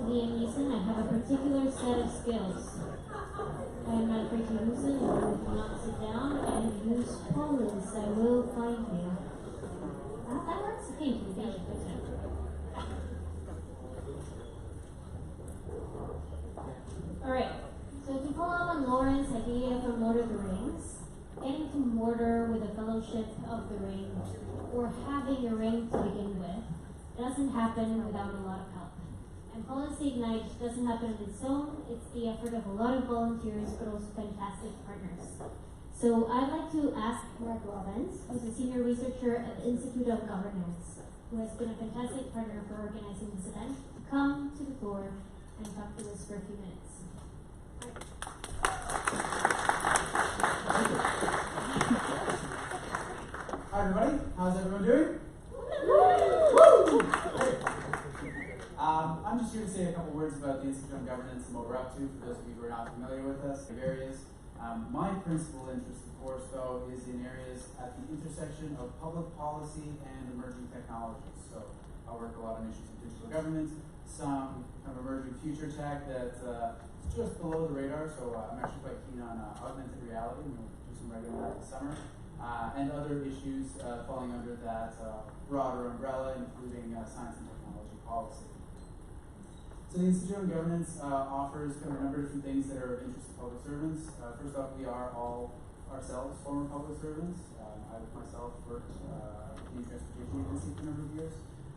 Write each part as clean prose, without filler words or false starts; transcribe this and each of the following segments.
Liam Neeson, I have a particular set of skills. I am not afraid to use it. If you will not sit down and use police, I will find you. That works? Thank you. Alright, so to follow up on Lauren's idea from Lord of the Rings, getting to Mordor with a fellowship of the ring, or having a ring to begin with, doesn't happen without a lot of help. And Policy Ignite doesn't happen on its own. It's the effort of a lot of volunteers, but also fantastic partners. So I'd like to ask Mark Robbins, who's a senior researcher at the Institute of Governance, who has been a fantastic partner for organizing this event, to come to the floor and talk to us for a few minutes. Hi everybody, how's everyone doing? I'm just here to say a couple words about the Institute on Governance and what we're up to, for those of you who are not familiar with us. My principal interest, of course, though, is in areas at the intersection of public policy and emerging technologies. So I work a lot on issues of digital government, some kind of emerging future tech that's just below the radar. So I'm actually quite keen on augmented reality, and we'll do some writing on that this summer. And other issues falling under that broader umbrella, including science and technology policy. So the Institute on Governance offers kind of a number of different things that are of interest to public servants. First off, we are all ourselves former public servants. I myself worked at the Transportation Agency for a number of years.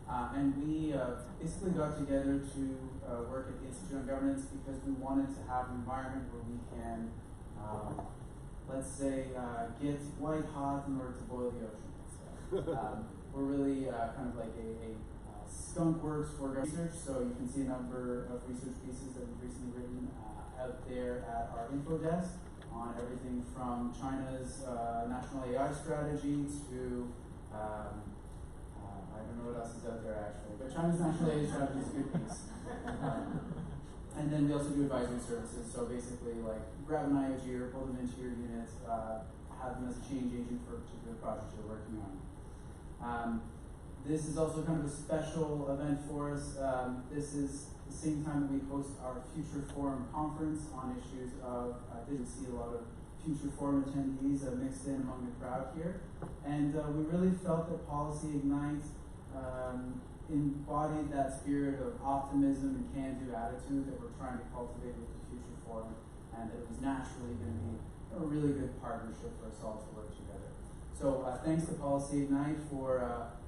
And we basically got together to work at the Institute on Governance because we wanted to have an environment where we can let's say, get white hot in order to boil the ocean. So, we're really kind of like a skunk works for research, so you can see a number of research pieces that we've recently written out there at our info desk on everything from China's national AI strategy to, I don't know what else is out there actually, but China's national AI strategy is a good piece. And then we also do advisory services, so basically like grab an IOG or pull them into your unit, have them as a change agent for a particular project you're working on. This is also kind of a special event for us. This is the same time that we host our Future Forum conference on issues of, I did see a lot of Future Forum attendees mixed in among the crowd here. And we really felt that Policy Ignite embodied that spirit of optimism and can-do attitude that we're trying to cultivate with the Future Forum, and it was naturally going to be a really good partnership for us all to work together. So thanks to Policy Ignite for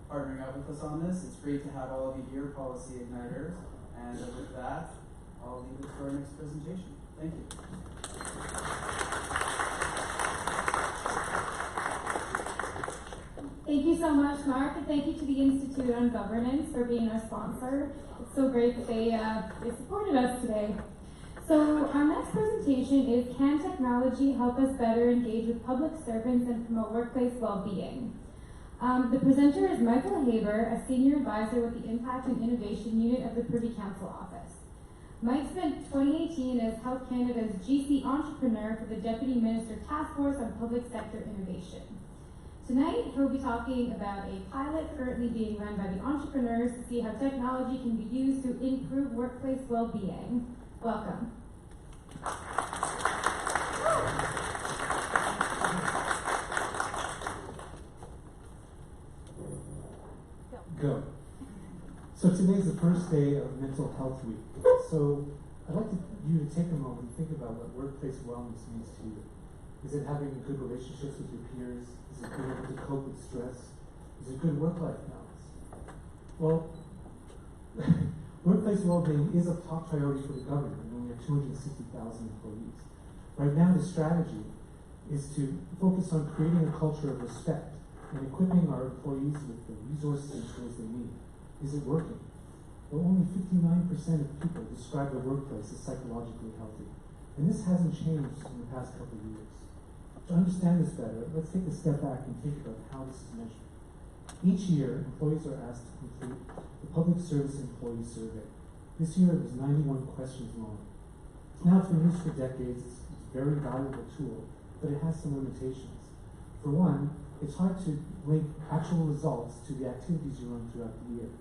partnering up with us on this. It's great to have all of you here, Policy Igniters, and with that, I'll leave it for our next presentation. Thank you. Thank you so much, Mark, and thank you to the Institute on Governance for being our sponsor. It's so great that they supported us today. So our next presentation is Can Technology Help Us Better Engage with Public Servants and Promote Workplace Well-Being? The presenter is Michael Haber, a Senior Advisor with the Impact and Innovation Unit of the Privy Council Office. Mike spent 2018 as Health Canada's GC Entrepreneur for the Deputy Minister Task Force on Public Sector Innovation. Tonight, he'll be talking about a pilot currently being run by the entrepreneurs to see how technology can be used to improve workplace well-being. Welcome. Go. So today is the first day of Mental Health Week. So I'd like you to take a moment and think about what workplace wellness means to you. Is it having good relationships with your peers? Is it being able to cope with stress? Is it good work-life balance? Well, workplace well-being is a top priority for the government, and we have 260,000 employees. Right now, the strategy is to focus on creating a culture of respect and equipping our employees with the resources and tools they need. Is it working? Well, only 59% of people describe their workplace as psychologically healthy, and this hasn't changed in the past couple of years. To understand this better, let's take a step back and think about how this is measured. Each year, employees are asked to complete the Public Service Employee Survey. This year it was 91 questions long. Now it's been used for decades, it's a very valuable tool, but it has some limitations. For one, it's hard to link actual results to the activities you run throughout the year.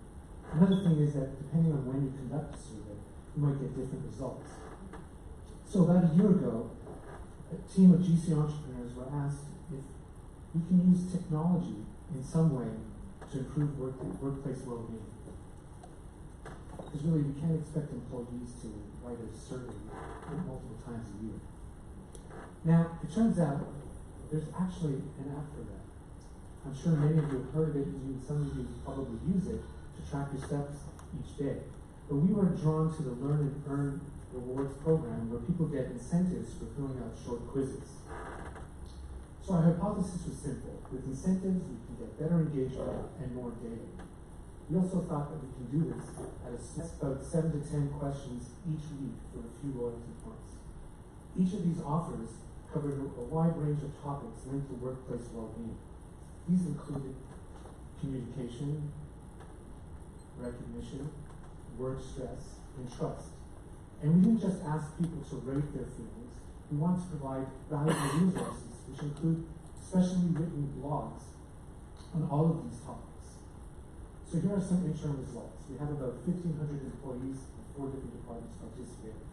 Another thing is that depending on when you conduct a survey, you might get different results. So about a year ago, a team of GC entrepreneurs were asked if we can use technology in some way to improve workplace well-being. Because really, we can't expect employees to write a survey multiple times a year. Now, it turns out there's actually an app for that. I'm sure many of you have heard of it, and some of you probably use it to track your steps each day. But we were drawn to the Learn and Earn Rewards program, where people get incentives for filling out short quizzes. So our hypothesis was simple. With incentives, we can get better engagement and more data. We also thought that we can do this at about 7 to 10 questions each week for a few loyalty points. Each of these offers covered a wide range of topics linked to workplace well-being. These included communication, recognition, work stress, and trust. And we didn't just ask people to rate their feelings, we want to provide valuable resources, which include specially written blogs on all of these topics. So here are some interim results. We have about 1,500 employees in 4 different departments participating.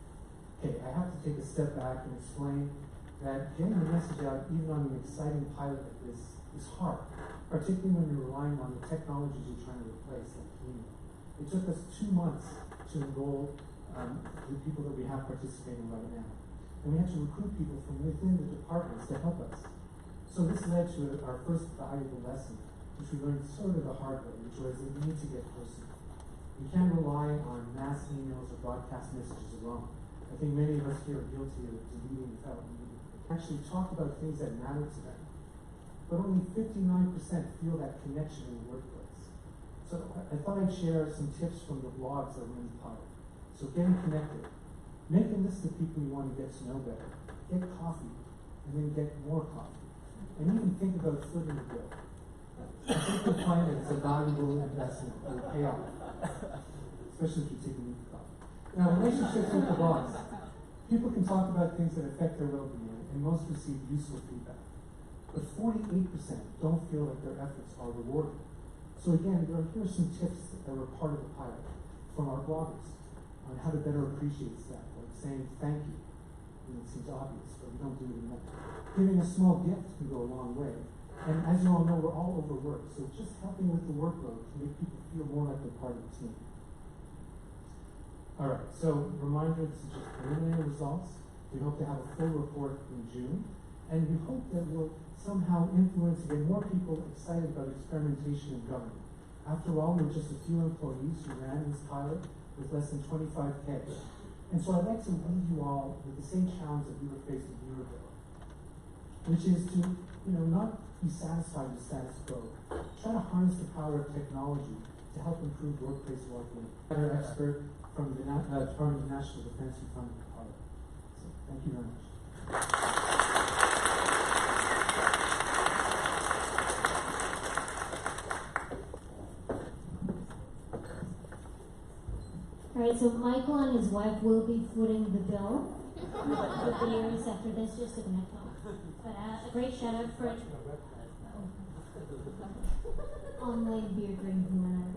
Okay, I have to take a step back and explain that getting the message out, even on an exciting pilot like this, is hard, particularly when you're relying on the technologies you're trying to replace, like email. It took us 2 months to enroll the people that we have participating right now. And we had to recruit people from within the departments to help us. So this led to our first valuable lesson, which we learned sort of the hard way, which was that we need to get personal. We can't rely on mass emails or broadcast messages alone. I think many of us here are guilty of deleting without meaning. Actually talk about things that matter to them. But only 59% feel that connection in the workplace. So I thought I'd share some tips from the blogs that were in the pilot. So getting connected. Make a list of people you want to get to know better. Get coffee, and then get more coffee. And even think about footing the bill. I think you'll find that it's a valuable investment that will pay off, especially if you take a week off. Now, relationships with the boss. People can talk about things that affect their well-being, and most receive useful feedback. But 48% don't feel like their efforts are rewarded. So again, here are some tips that were part of the pilot from our bloggers on how to better appreciate staff, like saying thank you. It seems obvious, but we don't do it enough. Giving a small gift can go a long way. And as you all know, we're all overworked, so just helping with the workload can make people feel more like they're part of the team. All right, so reminder, this is just preliminary results. We hope to have a full report in June, and we hope that we'll somehow influence and get more people excited about experimentation in government. After all, we're just a few employees who ran this pilot with less than 25K. And so I'd like to leave you all with the same challenge that we were faced a year ago, which is to, not be satisfied with status quo. Try to harness the power of technology to help improve workplace well-being. Another expert from the Department of National Defense who funded the pilot. So thank you very much. Alright, so Michael and his wife will be footing the bill for beers after this, just to connect home. But a great shout out for online beer drinking.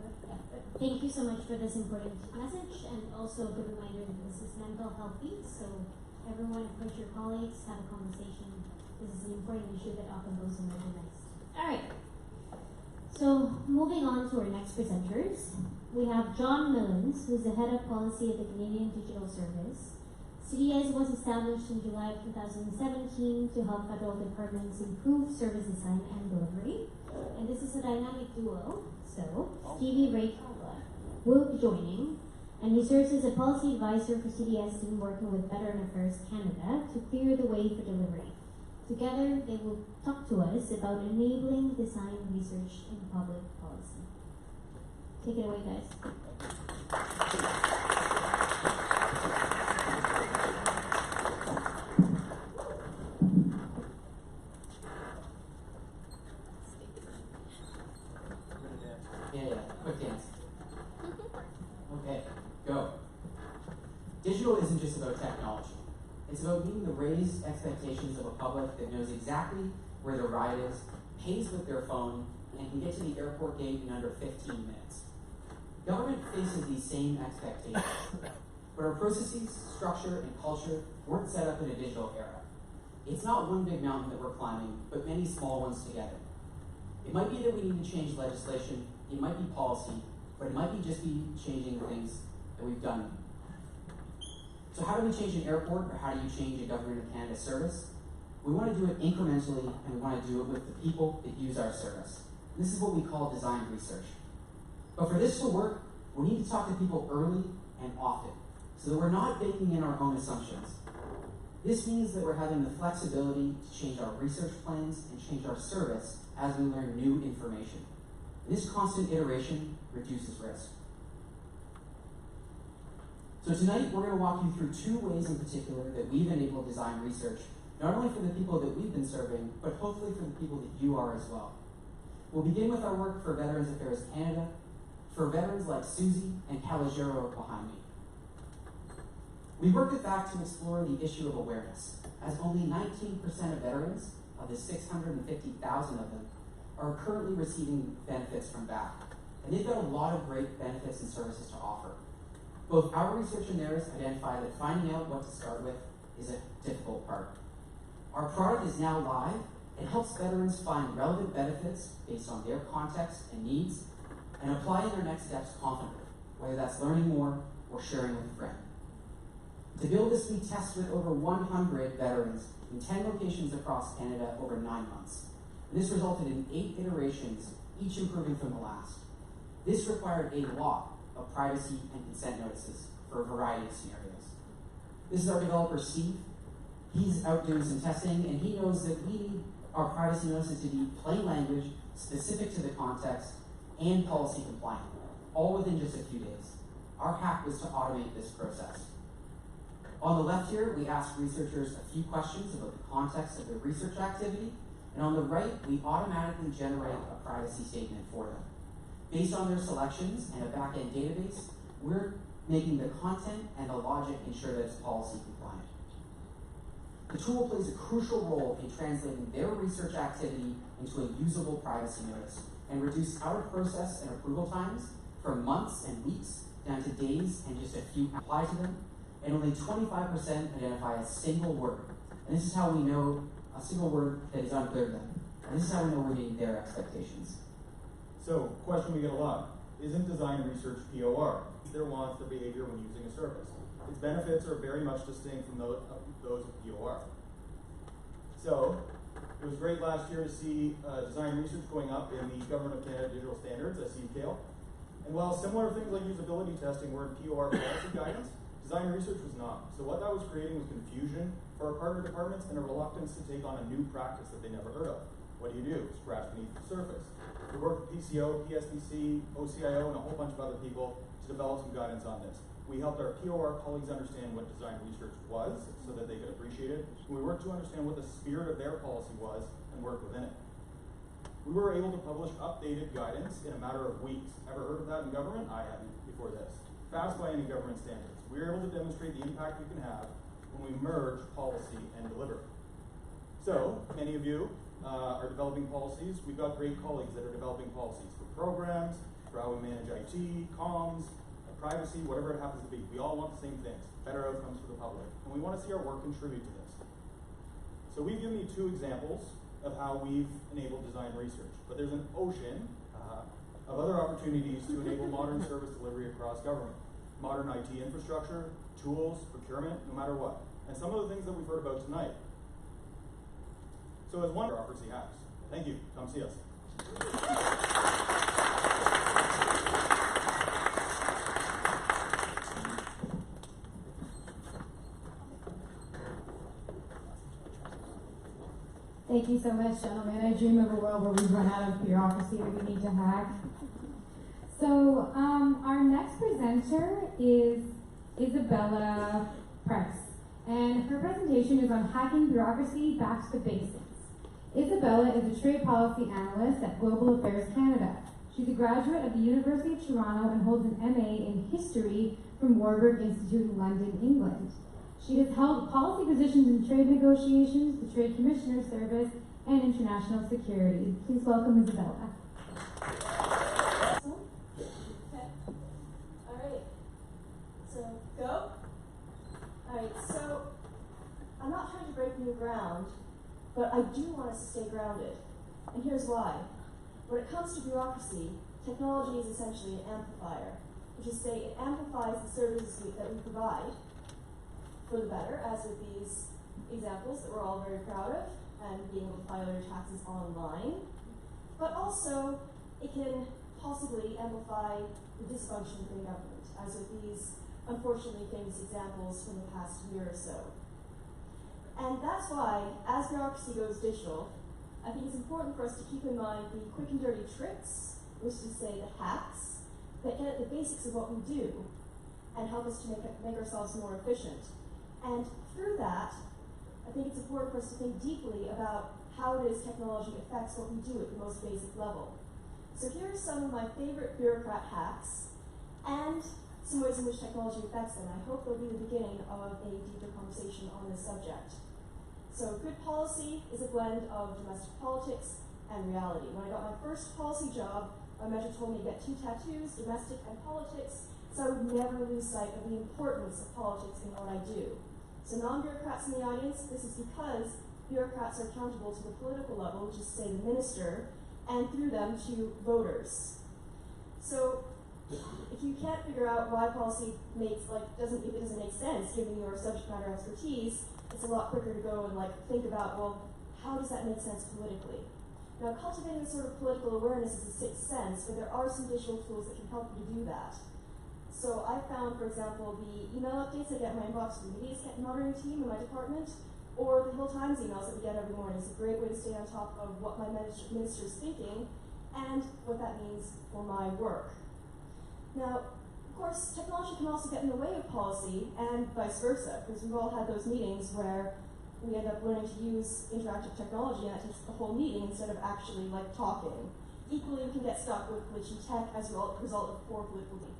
Thank you so much for this important message, and also the reminder that this is mental health week, so everyone, approach your colleagues, have a conversation. This is an important issue that often goes unrecognized. Alright, so moving on to our next presenters. We have John Millens, who's the head of policy at the Canadian Digital Service. CDS was established in July of 2017 to help federal departments improve service design and delivery. And this is a dynamic duo, so Stevie Ray Calva will be joining, and he serves as a policy advisor for CDS team working with Veteran Affairs Canada to clear the way for delivery. Together, they will talk to us about enabling design research in public policy. Take it away, guys. Yeah, quick dance. Okay, go. Digital isn't just about technology. It's about meeting the raised expectations of a public that knows exactly where their ride is, pays with their phone, and can get to the airport gate in under 15 minutes. Government faces these same expectations, but our processes, structure, and culture weren't set up in a digital era. It's not one big mountain that we're climbing, but many small ones together. It might be that we need to change legislation, it might be policy, but it might just be changing the things that we've done. So how do we change an airport, or how do you change a Government of Canada service? We want to do it incrementally, and we want to do it with the people that use our service. This is what we call design research. But for this to work, we need to talk to people early and often, so that we're not baking in our own assumptions. This means that we're having the flexibility to change our research plans and change our service as we learn new information. This constant iteration reduces risk. So tonight, we're going to walk you through 2 ways in particular that we've enabled design research, not only for the people that we've been serving, but hopefully for the people that you are as well. We'll begin with our work for Veterans Affairs Canada, for veterans like Susie and Calogero behind me. We worked with VAC to explore the issue of awareness, as only 19% of veterans, of the 650,000 of them, are currently receiving benefits from VAC. And they've got a lot of great benefits and services to offer. Both our research and theirs identify that finding out what to start with is a difficult part. Our product is now live and helps veterans find relevant benefits based on their context and needs and apply their next steps confidently, whether that's learning more or sharing with a friend. To build this, we tested with over 100 veterans in 10 locations across Canada over 9 months. And this resulted in 8 iterations, each improving from the last. This required a lot of privacy and consent notices for a variety of scenarios. This is our developer, Steve. He's out doing some testing, and he knows that we need our privacy notices to be plain language, specific to the context, and policy compliant, all within just a few days. Our hack was to automate this process. On the left here, we asked researchers a few questions about the context of their research activity, and on the right, we automatically generate a privacy statement for them. Based on their selections and a back-end database, we're making the content and the logic ensure that it's policy compliant. The tool plays a crucial role in translating their research activity into a usable privacy notice and reduce our process and approval times from months and weeks down to days and just a few apply to them, and only 25% identify a single word. And this is how we know a single word that is unclear to them. And this is how we know we're meeting their expectations. So, question we get a lot, isn't design research POR? Their wants, their behavior when using a service. Its benefits are very much distinct from those of POR. So, it was great last year to see design research going up in the Government of Canada Digital Standards, SUCAL. And while similar things like usability testing were in POR policy guidance, design research was not. So what that was creating was confusion for our partner departments and a reluctance to take on a new practice that they never heard of. What do? Scratch beneath the surface. We worked with PCO, PSBC, OCIO, and a whole bunch of other people to develop some guidance on this. We helped our POR colleagues understand what design research was so that they could appreciate it. And we worked to understand what the spirit of their policy was and work within it. We were able to publish updated guidance in a matter of weeks. Ever heard of that in government? I hadn't before this. Fast by any government standards. We were able to demonstrate the impact we can have when we merge policy and delivery. So, many of you are developing policies. We've got great colleagues that are developing policies for programs, for how we manage IT, comms, privacy, whatever it happens to be. We all want the same things, better outcomes for the public. And we want to see our work contribute to this. So we've given you 2 examples of how we've enabled design research. But there's an ocean of other opportunities to enable modern service delivery across government. Modern IT infrastructure, tools, procurement, no matter what. And some of the things that we've heard about tonight. So as one Bureaucracy hacks. Thank you. Come see us. Thank you so much, gentlemen. I dream of a world where we run out of bureaucracy that we need to hack. So, our next presenter is Isabella Price, and her presentation is on hacking bureaucracy back to the basics. Isabella is a trade policy analyst at Global Affairs Canada. She's a graduate of the University of Toronto and holds an MA in history from Warburg Institute in London, England. She has held policy positions in trade negotiations, the Trade Commissioner Service, and international security. Please welcome Isabella. Okay. All right. So, go. but I do want us to stay grounded. And here's why. When it comes to bureaucracy, technology is essentially an amplifier, which is to say it amplifies the services that we provide for the better, as with these examples that we're all very proud of, and being able to file your taxes online. But also, it can possibly amplify the dysfunction in government, as with these unfortunately famous examples from the past year or so. And that's why, as bureaucracy goes digital, I think it's important for us to keep in mind the quick and dirty tricks, which is to say the hacks, that get at the basics of what we do and help us to make ourselves more efficient. And through that, I think it's important for us to think deeply about how it is technology affects what we do at the most basic level. So here are some of my favorite bureaucrat hacks and some ways in which technology affects them. I hope they'll be the beginning of a deeper conversation on this subject. So good policy is a blend of domestic politics and reality. When I got my first policy job, my mentor told me to get 2 tattoos, domestic and politics, so I would never lose sight of the importance of politics in what I do. So non-bureaucrats in the audience, this is because bureaucrats are accountable to the political level, which is to say the minister, and through them to voters. So if you can't figure out why policy doesn't make sense given your subject matter expertise, it's a lot quicker to go and think about, well, how does that make sense politically? Now, cultivating a sort of political awareness is a sixth sense, but there are some digital tools that can help you to do that. So I found, for example, the email updates I get in my inbox from the media monitoring team in my department, or the Hill Times emails that we get every morning. It's a great way to stay on top of what my minister is thinking and what that means for my work. Now, of course, technology can also get in the way of policy and vice versa, because we've all had those meetings where we end up learning to use interactive technology and that takes the whole meeting instead of actually talking. Equally, we can get stuck with glitchy tech as a result of poor political debate.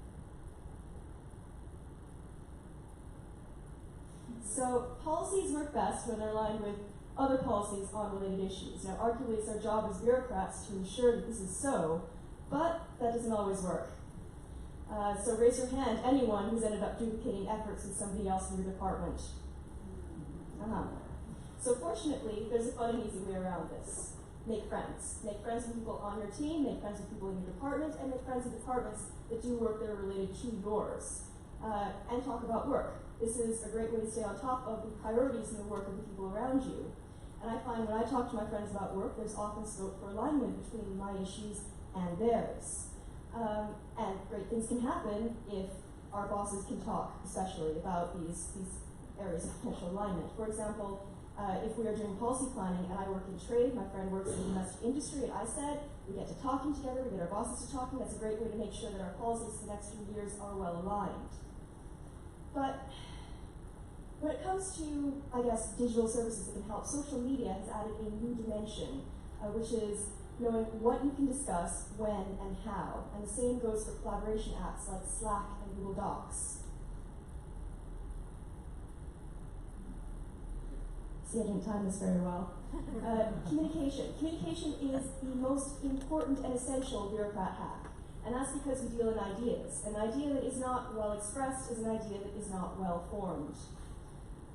So policies work best when they're aligned with other policies on related issues. Now, arguably, it's our job as bureaucrats to ensure that this is so, but that doesn't always work. So raise your hand, anyone who's ended up duplicating efforts with somebody else in your department. So fortunately, there's a fun and easy way around this. Make friends. Make friends with people on your team, make friends with people in your department, and make friends with departments that do work that are related to yours. And talk about work. This is a great way to stay on top of the priorities in the work of the people around you. And I find when I talk to my friends about work, there's often scope for alignment between my issues and theirs. And great things can happen if our bosses can talk, especially about these areas of potential alignment. For example, if we are doing policy planning and I work in trade, my friend works in the domestic industry at ISED, we get to talking together, we get our bosses to talking. That's a great way to make sure that our policies for the next few years are well aligned. But when it comes to, digital services that can help, social media has added a new dimension, which is knowing what you can discuss, when, and how. And the same goes for collaboration apps like Slack and Google Docs. See, I didn't time this very well. Communication. Communication is the most important and essential bureaucrat hack. And that's because we deal in ideas. An idea that is not well expressed is an idea that is not well formed.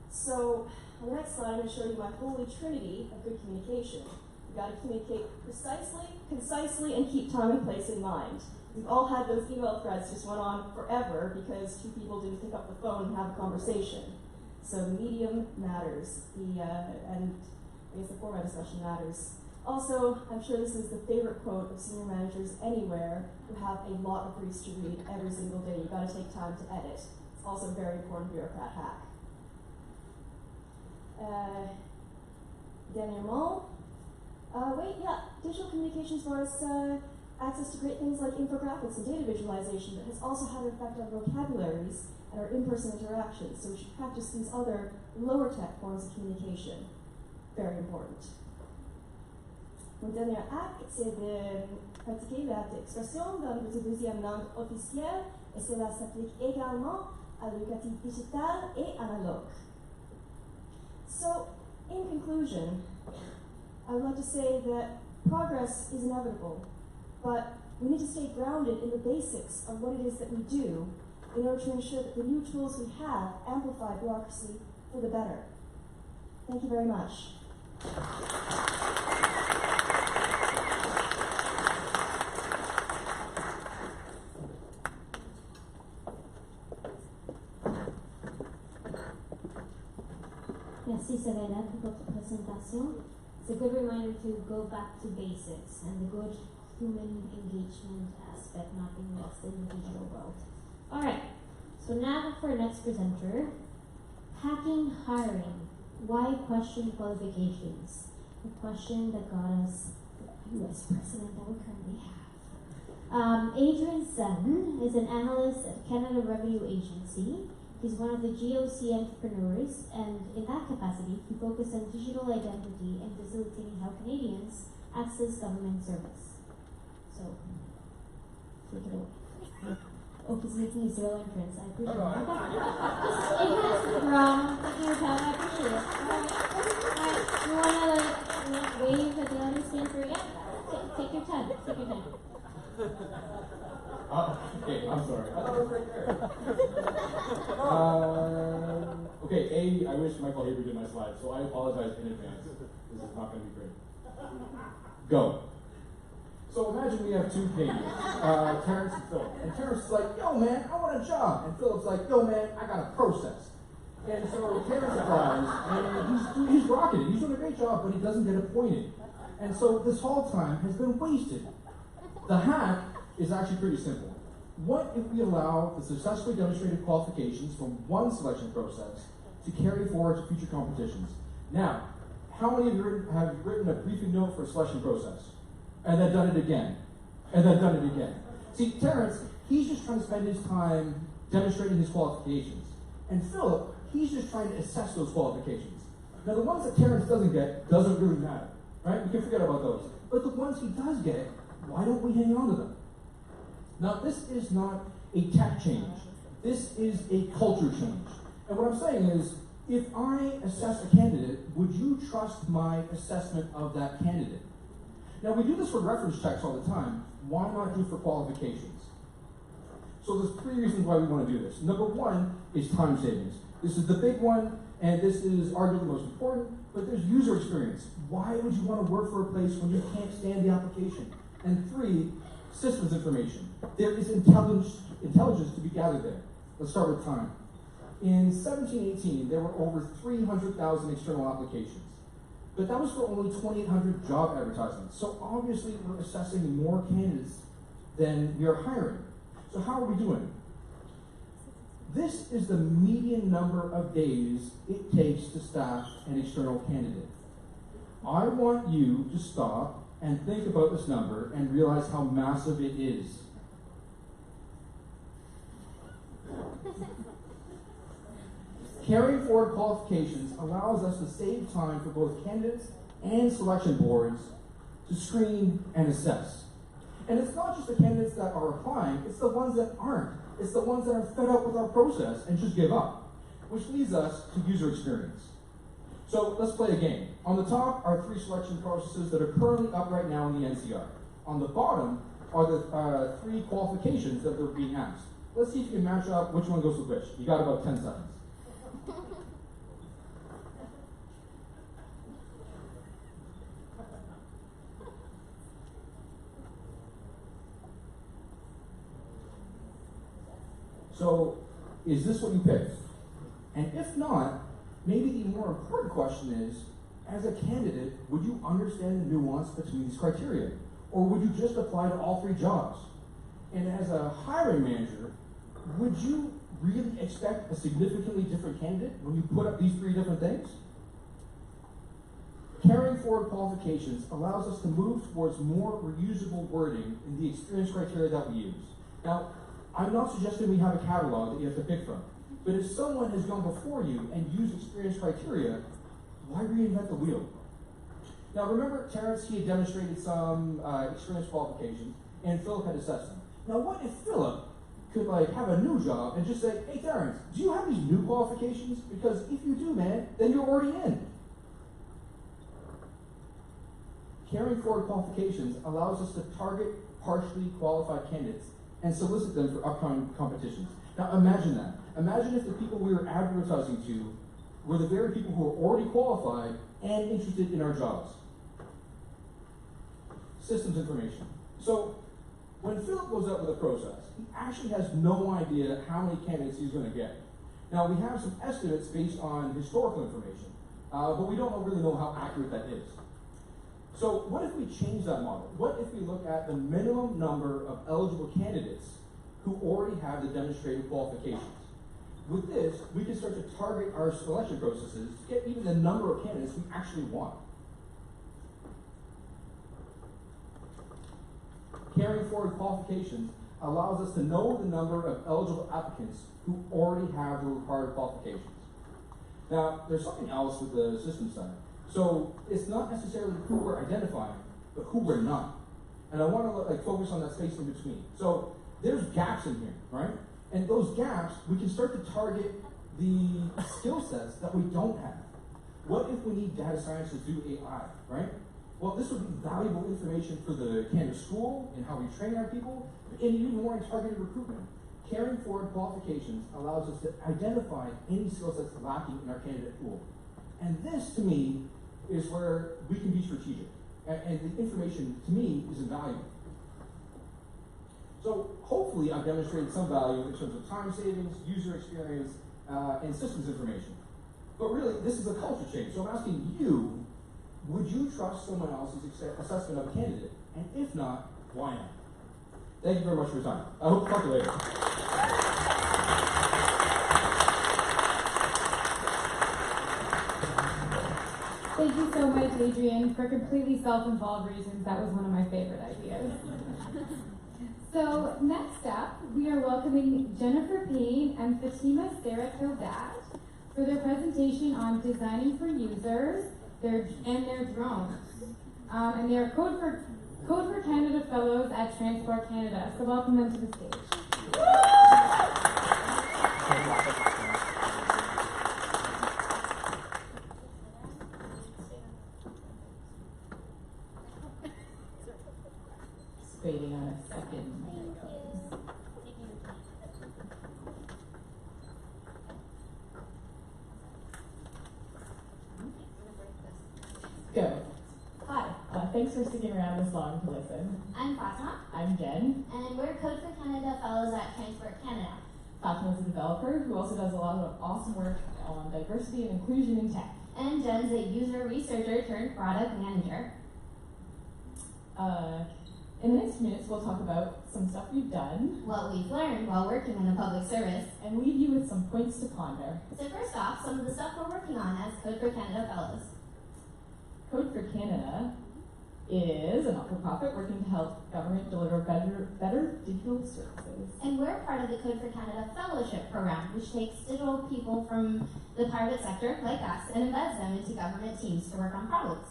So, on the next slide, I'm going to show you my holy trinity of good communication. You've got to communicate precisely, concisely, and keep time and place in mind. We've all had those email threads just went on forever because 2 people didn't pick up the phone and have a conversation. So the medium matters, and the format especially matters. Also, I'm sure this is the favorite quote of senior managers anywhere who have a lot of briefs to read every single day. You've got to take time to edit. It's also a very important bureaucrat hack. Dernièrement, digital communications brought us access to great things like infographics and data visualization, but has also had an effect on vocabularies and our in-person interactions. So we should practice these other lower tech forms of communication. Very important. Mon dernier hack, c'est de pratiquer l'expression dans votre deuxième langue officielle, et cela s'applique également à l'éducatif digital et analogue. So, in conclusion, I would like to say that progress is inevitable, but we need to stay grounded in the basics of what it is that we do in order to ensure that the new tools we have amplify bureaucracy for the better. Thank you very much. Merci Serena pour votre présentation. It's a good reminder to go back to basics and the good human engagement aspect not being lost in the digital world. Alright, so now for our next presenter, hacking hiring. Why question qualifications? The question that got us the US president that we currently have. Adrian Sen is an analyst at Canada Revenue Agency. He's one of the GOC entrepreneurs, and in that capacity, he focused on digital identity and facilitating how Canadians access government service. So, take it away. Oh, he's making his real entrance. I appreciate it. Adrian's wrong. Taking your time. I appreciate it. Alright. You wanna wave at the audience again for take your time. Take your time. Okay, I'm sorry. I thought it was right there. Okay, I wish Michael Haber did my slides, so I apologize in advance. This is not going to be great. Go. So imagine we have two Canadians, Terrence and Philip. And Terrence is like, yo man, I want a job. And Philip's like, yo man, I got a process. And so Terrence applies, and he's rocking it. He's doing a great job, but he doesn't get appointed. And so this whole time has been wasted. The hack is actually pretty simple. What if we allow the successfully demonstrated qualifications from one selection process to carry forward to future competitions? Now, how many of you have written a briefing note for a selection process? And then done it again? And then done it again? See, Terrence, he's just trying to spend his time demonstrating his qualifications. And Philip, he's just trying to assess those qualifications. Now, the ones that Terrence doesn't get doesn't really matter, right? We can forget about those. But the ones he does get, why don't we hang on to them? Now, this is not a tech change. This is a culture change. And what I'm saying is, if I assess a candidate, would you trust my assessment of that candidate? Now, we do this for reference checks all the time. Why not do it for qualifications? So there's three reasons why we want to do this. Number one is time savings. This is the big one, and this is arguably the most important, but there's user experience. Why would you want to work for a place when you can't stand the application? And three, systems information. There is intelligence to be gathered there. Let's start with time. In 1718, there were over 300,000 external applications. But that was for only 2,800 job advertisements. So obviously we're assessing more candidates than we are hiring. So how are we doing? This is the median number of days it takes to staff an external candidate. I want you to stop and think about this number and realize how massive it is. Carrying forward qualifications allows us to save time for both candidates and selection boards to screen and assess. And it's not just the candidates that are applying, it's the ones that aren't. It's the ones that are fed up with our process and just give up, which leads us to user experience. So let's play a game. On the top are three selection processes that are currently up right now in the NCR. On the bottom are the three qualifications that are being asked. Let's see if you can match up which one goes with which. You got about 10 seconds. So, is this what you picked? And if not, maybe the more important question is, as a candidate, would you understand the nuance between these criteria? Or would you just apply to all three jobs? And as a hiring manager, would you really expect a significantly different candidate when you put up these three different things? Carrying forward qualifications allows us to move towards more reusable wording in the experience criteria that we use. Now, I'm not suggesting we have a catalog that you have to pick from, but if someone has gone before you and used experience criteria, why reinvent the wheel? Now remember, Terrence, he had demonstrated some experience qualifications, and Philip had assessed them. Now what if Philip could have a new job and just say, hey Terrence, do you have these new qualifications? Because if you do, man, then you're already in. Carrying forward qualifications allows us to target partially qualified candidates and solicit them for upcoming competitions. Now imagine that. Imagine if the people we were advertising to were the very people who were already qualified and interested in our jobs. Systems information. So when Philip goes out with a process, he actually has no idea how many candidates he's going to get. Now, we have some estimates based on historical information, but we don't really know how accurate that is. So what if we change that model? What if we look at the minimum number of eligible candidates who already have the demonstrated qualifications? With this, we can start to target our selection processes to get even the number of candidates we actually want. Carrying forward qualifications allows us to know the number of eligible applicants who already have the required qualifications. Now, there's something else with the system side. So it's not necessarily who we're identifying, but who we're not. And I want to focus on that space in between. So there's gaps in here, right? And those gaps, we can start to target the skill sets that we don't have. What if we need data science to do AI, right? Well, this would be valuable information for the Canada school and how we train our people, and even more in targeted recruitment. Carrying forward qualifications allows us to identify any skill sets lacking in our candidate pool. And this, to me, is where we can be strategic. And the information, to me, is invaluable. So hopefully I've demonstrated some value in terms of time savings, user experience, and systems information. But really, this is a culture change. So I'm asking you, would you trust someone else's assessment of a candidate? And if not, why not? Thank you very much for your time. I hope to talk to you later. Thank you so much, Adrian. For completely self-involved reasons, that was one of my favorite ideas. So next up, we are welcoming Jennifer Payne and Fatima Sarah Kildat for their presentation on designing for users and their drones. And they are Code for Canada Fellows at Transport Canada. So welcome them to the stage. Just waiting on a second. Go. Hi, thanks for sticking around this long to listen. I'm Fatima, I'm Jen. and we're Code for Canada Fellows at Transport Canada. Fatima's a developer who also does a lot of awesome work on diversity and inclusion in tech. And Jen's a user researcher turned product manager. In the next few minutes, we'll talk about some stuff we've done What we've learned while working in the public service. and leave you with some points to ponder. So first off, some of the stuff we're working on as Code for Canada Fellows. Code for Canada is a not-for-profit working to help government deliver better digital services. And we're part of the Code for Canada Fellowship Program, which takes digital people from the private sector, like us, and embeds them into government teams to work on problems.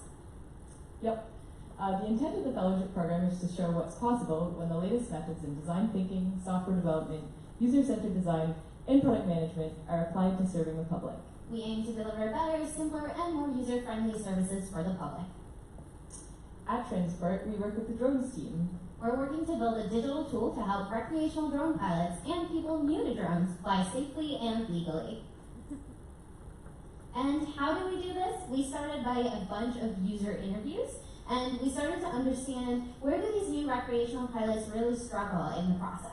Yep. The intent of the fellowship program is to show what's possible when the latest methods in design thinking, software development, user-centered design, and product management are applied to serving the public. We aim to deliver better, simpler, and more user-friendly services for the public. At Transport, we work with the drones team. We're working to build a digital tool to help recreational drone pilots and people new to drones fly safely and legally. And how do we do this? We started by a bunch of user interviews, and we started to understand where do these new recreational pilots really struggle in the process.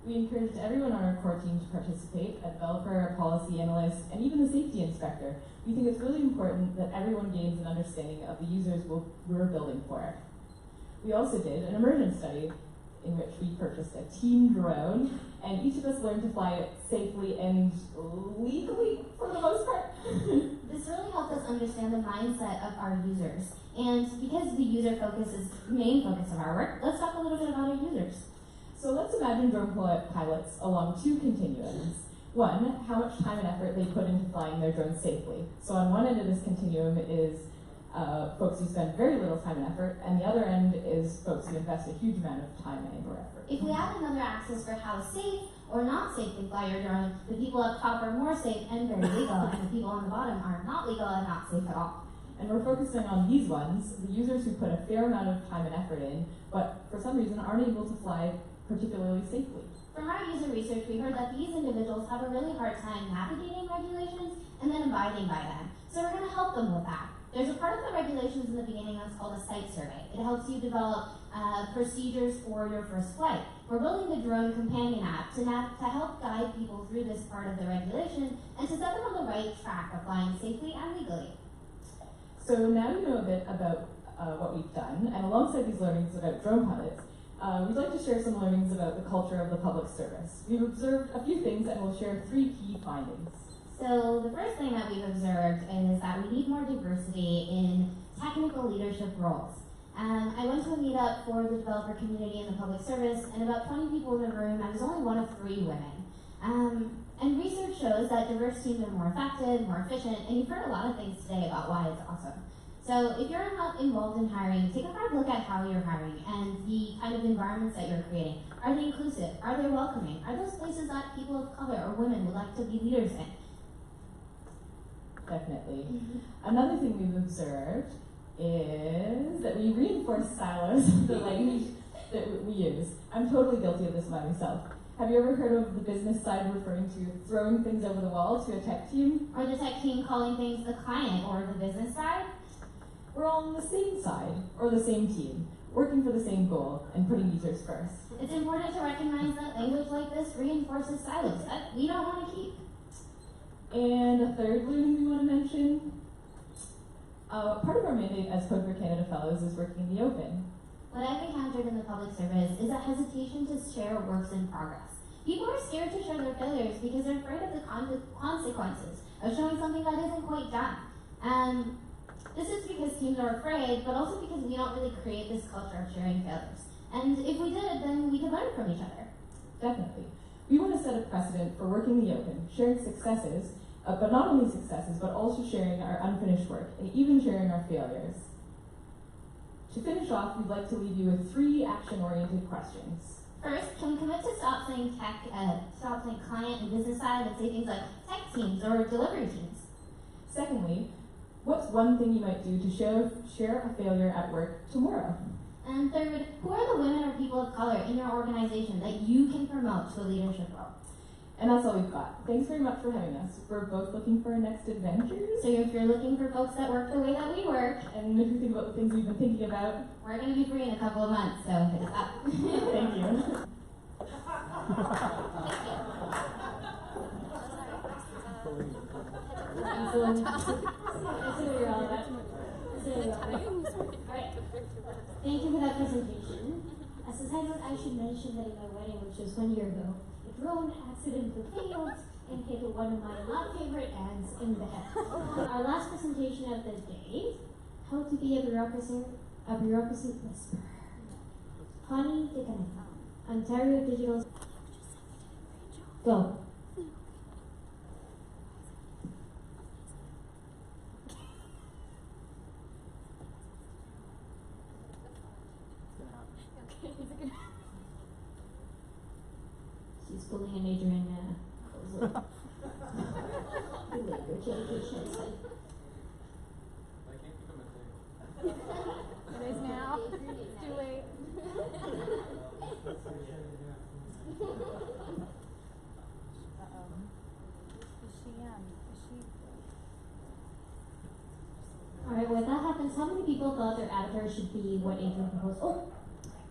We encouraged everyone on our core team to participate, a developer, a policy analyst, and even a safety inspector. We think it's really important that everyone gains an understanding of the users we're building for. We also did an immersion study in which we purchased a team drone, and each of us learned to fly it safely and legally for the most part. This really helped us understand the mindset of our users. And because the user focus is the main focus of our work, let's talk a little bit about our users. So let's imagine drone pilots along two continuums. One, how much time and effort they put into flying their drones safely. So on one end of this continuum is folks who spend very little time and effort, and the other end is folks who invest a huge amount of time and or effort. If we add another axis for how safe or not safe they fly your drone, the people up top are more safe and very legal, and the people on the bottom are not legal and not safe at all. And we're focusing on these ones, the users who put a fair amount of time and effort in, but for some reason aren't able to fly particularly safely. From our user research, we heard that these individuals have a really hard time navigating regulations and then abiding by them. So we're going to help them with that. There's a part of the regulations in the beginning that's called a site survey. It helps you develop procedures for your first flight. We're building the Drone Companion app to help guide people through this part of the regulation and to set them on the right track of flying safely and legally. So now you know a bit about what we've done, and alongside these learnings about drone pilots, we'd like to share some learnings about the culture of the public service. We've observed a few things and we'll share 3 key findings. So the first thing that we've observed is that we need more diversity in technical leadership roles. I went to a meetup for the developer community in the public service, and about 20 people in the room, I was only one of 3 women. And research shows that diverse teams are more effective, more efficient, and you've heard a lot of things today about why it's awesome. So if you're not involved in hiring, take a hard look at how you're hiring and the kind of environments that you're creating. Are they inclusive? Are they welcoming? Are those places that people of color or women would like to be leaders in? Definitely. Another thing we've observed is that we reinforce silos of the language that we use. I'm totally guilty of this by myself. Have you ever heard of the business side referring to throwing things over the wall to a tech team? Or the tech team calling things the client or the business side? We're all on the same side, or the same team, working for the same goal and putting users first. It's important to recognize that language like this reinforces silos that we don't want to keep. And a third learning we want to mention, part of our mandate as Code for Canada Fellows is working in the open. What I've encountered in the public service is a hesitation to share works in progress. People are scared to share their failures because they're afraid of the consequences of showing something that isn't quite done. This is because teams are afraid, but also because we don't really create this culture of sharing failures. And if we did, then we could learn from each other. Definitely. We want to set a precedent for working in the open, sharing successes, but not only successes, but also sharing our unfinished work, and even sharing our failures. To finish off, we'd like to leave you with 3 action-oriented questions. First, can we commit to stop saying client and business side and say things like tech teams or delivery teams? Secondly, what's one thing you might do to share a failure at work tomorrow? And third, who are the women or people of color in your organization that you can promote to a leadership role? And that's all we've got. Thanks very much for having us. We're both looking for our next adventures. So if you're looking for folks that work the way that we work, And if you think about the things we've been thinking about, we're going to be free in a couple of months, so hit us up. thank you. Alright. Thank you for that presentation. As a side note, I should mention that in my wedding, which was 1 year ago, a drone accidentally failed and hit one of my not favorite aunts in the head. Our last presentation of the day, how to be a bureaucracy whisperer. Connie Dickinson, Ontario Digital. Go. She's pulling a major in language education. I can't become a thing. It is now. It's too late. Alright, when that happens, how many people thought their avatar should be what Adrian proposed? Oh,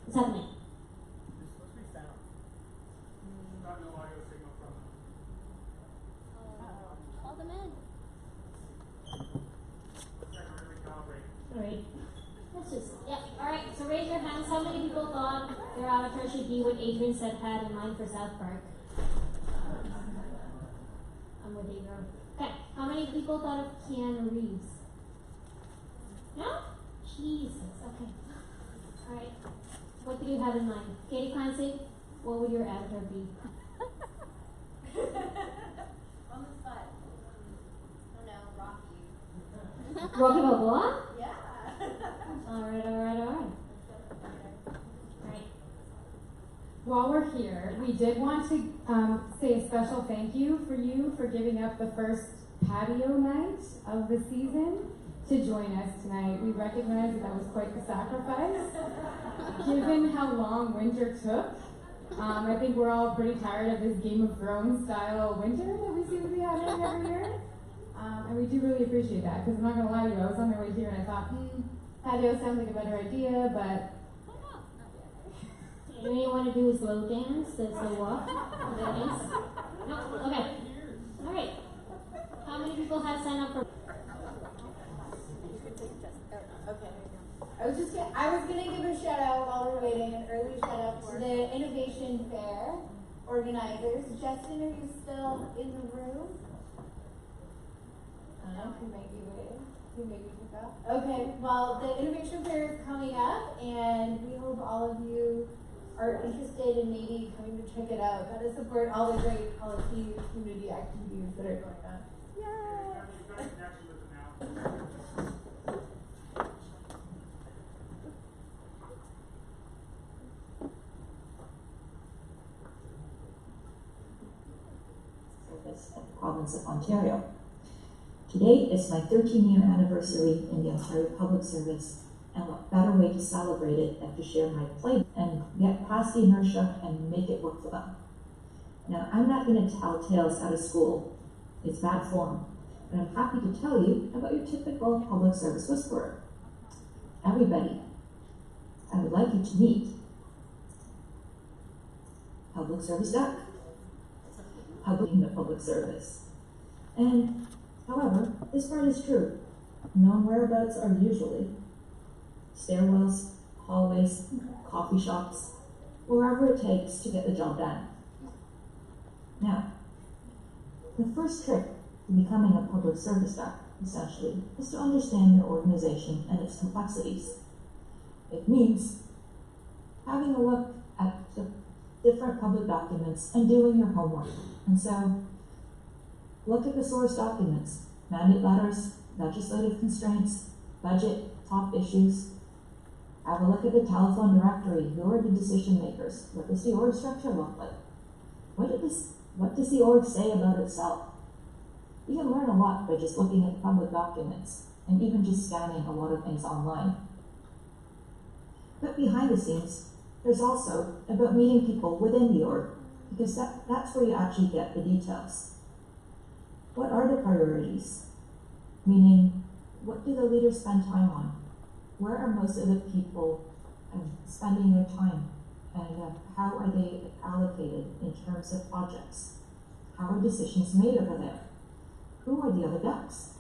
it's happening. It's supposed to be sound. Not no audio signal from them. Call them in. Check or recalibrate. Alright. Let's just, yeah. Alright, so raise your hands. How many people thought their avatar should be what Adrian said had in mind for South Park? I'm with Adrian. Okay, how many people thought of Keanu Reeves? No? Jesus, okay. Alright. What did you have in mind? Katie Clancy, what would your avatar be? On the spot. Oh no, Rocky. Rocky Balboa? Yeah. Alright. While we're here, we did want to say a special thank you for giving up the first patio night of the season to join us tonight. We recognize that was quite the sacrifice, given how long winter took. I think we're all pretty tired of this Game of Thrones style winter that we seem to be having every year. And we do really appreciate that, because I'm not going to lie to you, I was on my way here and I thought, patio sounds like a better idea, but Do you want to do a slow dance, a slow walk? Dance? No? Okay. Alright. How many people have signed up for? I was gonna give a shout out while we're waiting, an early shout out to the Innovation Fair organizers. Justin, are you still in the room? He might be waiting. He maybe forgot. Okay, well, the Innovation Fair is coming up, and we hope all of you are interested in maybe coming to check it out. Gotta support all the great policy community activities that are going on. Yay! Service at the province of Ontario. Today is my 13-year anniversary in the Ontario Public Service, and what better way to celebrate it than to share my plate and get past the inertia and make it work for them. Now, I'm not going to tell tales out of school. It's bad form. But I'm happy to tell you about your typical public service whisperer. Everybody, I would like you to meet Public Service Duck. In the public service. And, however, this part is true. Known whereabouts are usually stairwells, hallways, coffee shops, wherever it takes to get the job done. Now, the first trick to becoming a public service duck, essentially, is to understand your organization and its complexities. It means having a look at the different public documents and doing your homework. And so, look at the source documents, mandate letters, legislative constraints, budget, top issues. Have a look at the telephone directory. Who are the decision makers? What does the org structure look like? What does the org say about itself? You can learn a lot by just looking at public documents and even just scanning a lot of things online. But behind the scenes, there's also about meeting people within the org, because that's where you actually get the details. What are the priorities? Meaning, what do the leaders spend time on? Where are most of the people spending their time? And how are they allocated in terms of projects? How are decisions made over there? Who are the other ducks?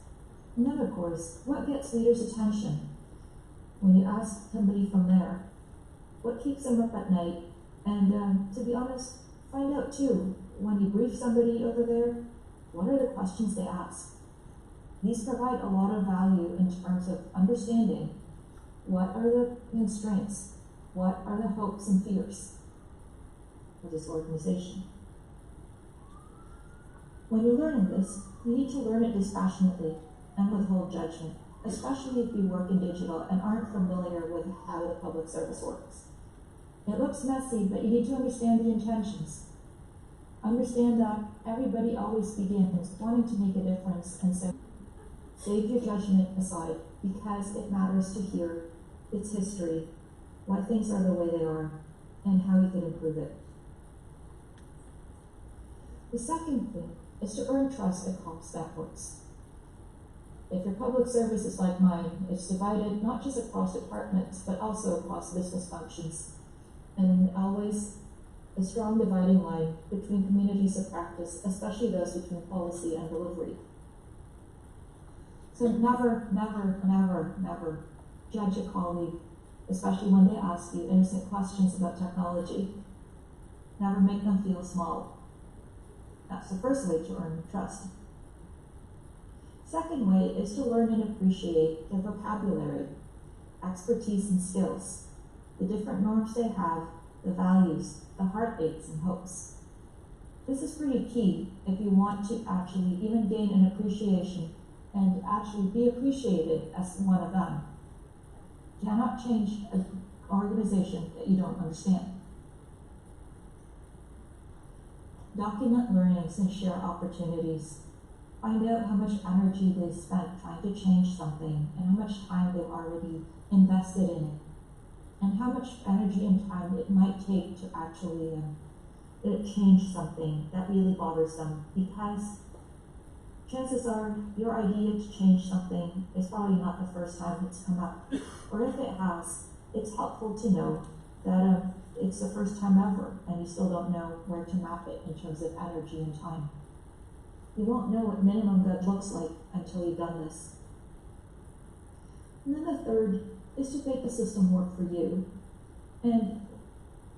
And then, of course, what gets leaders' attention? When you ask somebody from there, what keeps them up at night? And to be honest, find out too, when you brief somebody over there, what are the questions they ask? These provide a lot of value in terms of understanding what are the constraints, what are the hopes and fears of this organization. When you're learning this, you need to learn it dispassionately and withhold judgment, especially if you work in digital and aren't familiar with how the public service works. It looks messy, but you need to understand the intentions. Understand that everybody always begins wanting to make a difference, and so save your judgment aside, because it matters to hear its history, why things are the way they are, and how you can improve it. The second thing is to earn trust across networks. If your public service is like mine, it's divided not just across departments, but also across business functions, and always a strong dividing line between communities of practice, especially those between policy and delivery. So never, never, never, never judge a colleague, especially when they ask you innocent questions about technology. Never make them feel small. That's the first way to earn trust. Second way is to learn and appreciate their vocabulary, expertise and skills, the different norms they have, the values, the heartaches and hopes. This is pretty key if you want to actually even gain an appreciation and actually be appreciated as one of them. You cannot change an organization that you don't understand. Document learnings and share opportunities. Find out how much energy they spent trying to change something and how much time they've already invested in it. and how much energy and time it might take to actually change something that really bothers them, because chances are your idea to change something is probably not the first time it's come up. Or if it has, it's helpful to know that it's the first time ever and you still don't know where to map it in terms of energy and time. You won't know what minimum good looks like until you've done this. And then the third is to make the system work for you. And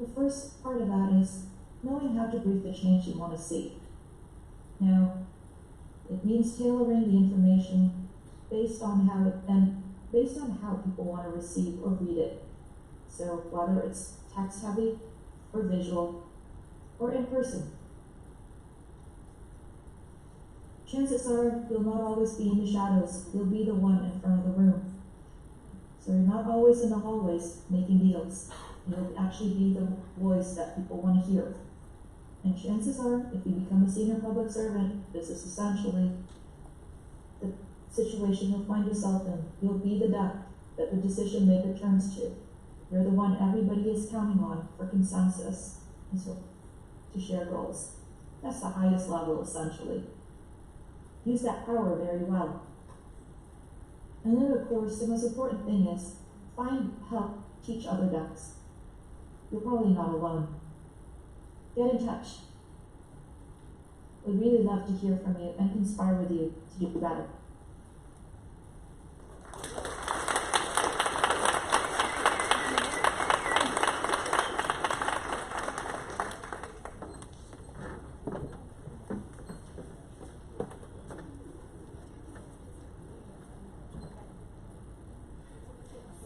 the first part of that is knowing how to brief the change you want to see. Now, it means tailoring the information based on how people want to receive or read it. So whether it's text heavy or visual or in person. Chances are you'll not always be in the shadows. You'll be the one in front of the room. So you're not always in the hallways making deals. You'll actually be the voice that people want to hear. And chances are, if you become a senior public servant, this is essentially the situation you'll find yourself in. You'll be the duck that the decision maker turns to. You're the one everybody is counting on for consensus and so to share goals. That's the highest level, essentially. Use that power very well. And then, of course, the most important thing is find help teach other ducks. You're probably not alone. Get in touch. We'd really love to hear from you and conspire with you to do better.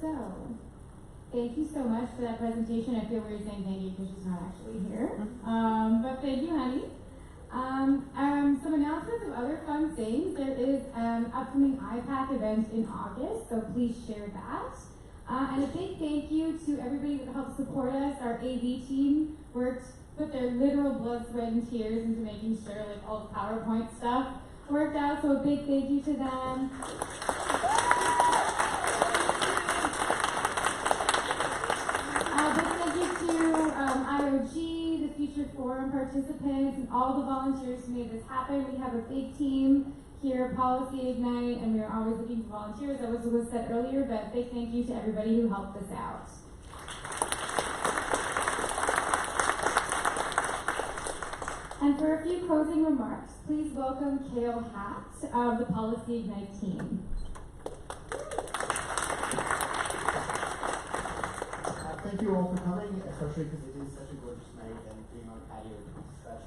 So, thank you so much for that presentation. I feel weird saying thank you because she's not actually here. But thank you, honey. Some announcements of other fun things. There is an upcoming iPath event in August, so please share that. And a big thank you to everybody that helped support us. Our AV team put their literal blood, sweat, and tears into making sure like all the PowerPoint stuff worked out. So a big thank you to them. IOG, the Future Forum participants, and all the volunteers who made this happen. We have a big team here at Policy Ignite, and we are always looking for volunteers. That was said earlier, but big thank you to everybody who helped us out. And for a few closing remarks, please welcome Kale Hatt of the Policy Ignite team. Thank you all for coming, especially because it is such a gorgeous night and being on patio is such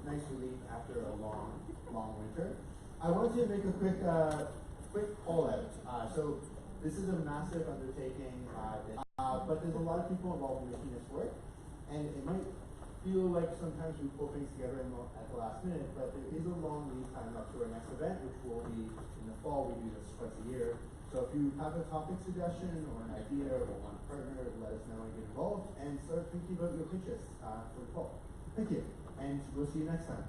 nice relief after a long, long winter. I wanted to make a quick call out. So this is a massive undertaking, but there's a lot of people involved in making this work, and it might feel like sometimes we pull things together at the last minute, but there is a long lead time up to our next event, which will be in the fall. We do this twice a year. So if you have a topic suggestion or an idea or want a partner, let us know and get involved and start thinking about your pitches for the fall. Thank you, and we'll see you next time.